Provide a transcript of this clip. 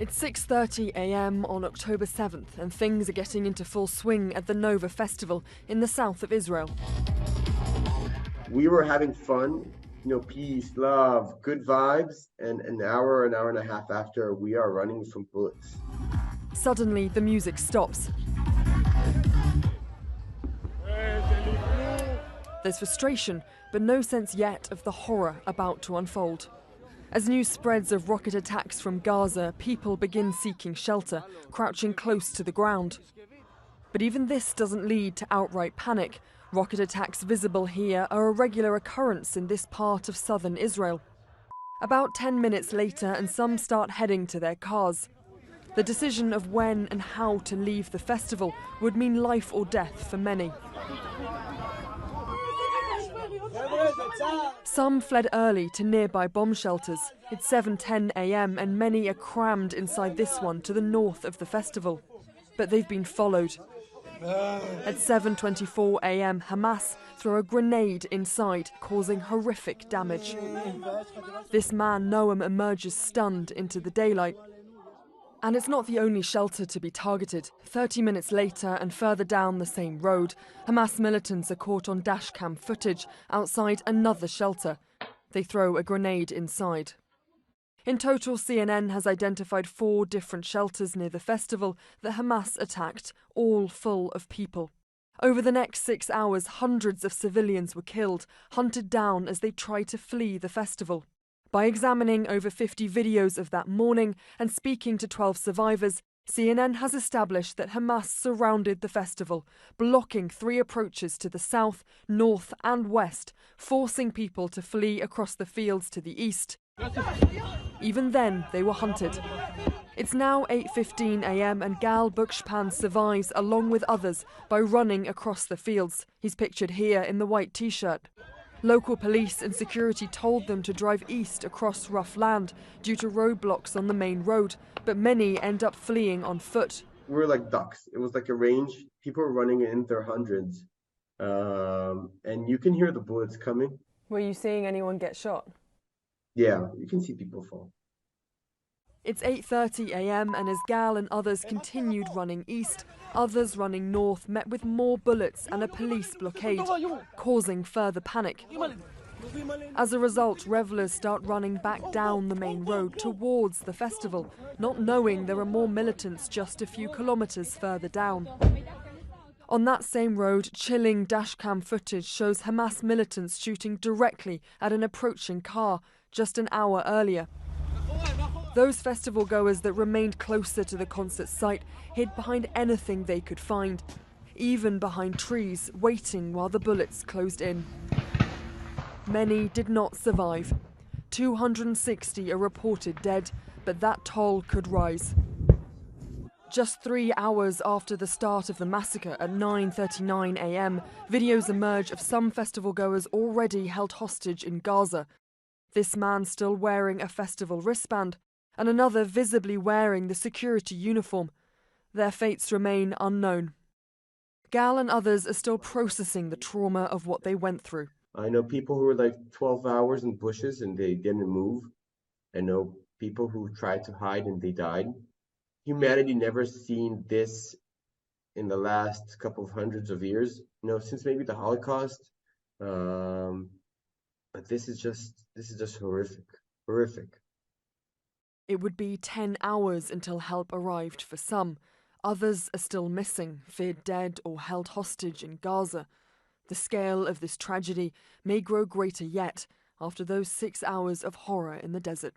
It's 6:30 a.m. on October 7th, and things are getting into full swing at the Nova Festival in the south of Israel. We were having fun, peace, love, good vibes, and an hour and a half after, we are running from bullets. Suddenly, the music stops. There's frustration, but no sense yet of the horror about to unfold. As news spreads of rocket attacks from Gaza, people begin seeking shelter, crouching close to the ground. But even this doesn't lead to outright panic. Rocket attacks visible here are a regular occurrence in this part of southern Israel. About 10 minutes later, and some start heading to their cars. The decision of when and how to leave the festival would mean life or death for many. Some fled early to nearby bomb shelters. It's 7:10 a.m. and many are crammed inside this one to the north of the festival. But they've been followed. At 7:24 a.m, Hamas throw a grenade inside, causing horrific damage. This man, Noam, emerges stunned into the daylight. And it's not the only shelter to be targeted. 30 minutes later and further down the same road, Hamas militants are caught on dashcam footage outside another shelter. They throw a grenade inside. In total, CNN has identified 4 different shelters near the festival that Hamas attacked, all full of people. Over the next 6 hours, hundreds of civilians were killed, hunted down as they tried to flee the festival. By examining over 50 videos of that morning and speaking to 12 survivors, CNN has established that Hamas surrounded the festival, blocking 3 approaches to the south, north and west, forcing people to flee across the fields to the east. Even then, they were hunted. It's now 8:15 a.m. and Gal Buchspan survives along with others by running across the fields. He's pictured here in the white t-shirt. Local police and security told them to drive east across rough land due to roadblocks on the main road, but many end up fleeing on foot. We were like ducks. It was like a range. People were running in their hundreds. And you can hear the bullets coming. Were you seeing anyone get shot? Yeah, you can see people fall. It's 8:30 a.m. and as Gal and others continued running east, others running north met with more bullets and a police blockade, causing further panic. As a result, revelers start running back down the main road towards the festival, not knowing there are more militants just a few kilometers further down. On that same road, chilling dashcam footage shows Hamas militants shooting directly at an approaching car just an hour earlier. Those festival goers that remained closer to the concert site hid behind anything they could find, even behind trees, waiting while the bullets closed in. Many did not survive. 260 are reported dead, but that toll could rise. Just 3 hours after the start of the massacre at 9:39 a.m, videos emerge of some festival goers already held hostage in Gaza. This man still wearing a festival wristband, and another visibly wearing the security uniform. Their fates remain unknown. Gal and others are still processing the trauma of what they went through. I know people who were like 12 hours in bushes and they didn't move. I know people who tried to hide and they died. Humanity never seen this in the last couple of hundreds of years, since maybe the Holocaust. But this is just horrific. It would be 10 hours until help arrived for some. Others are still missing, feared dead or held hostage in Gaza. The scale of this tragedy may grow greater yet after those 6 hours of horror in the desert.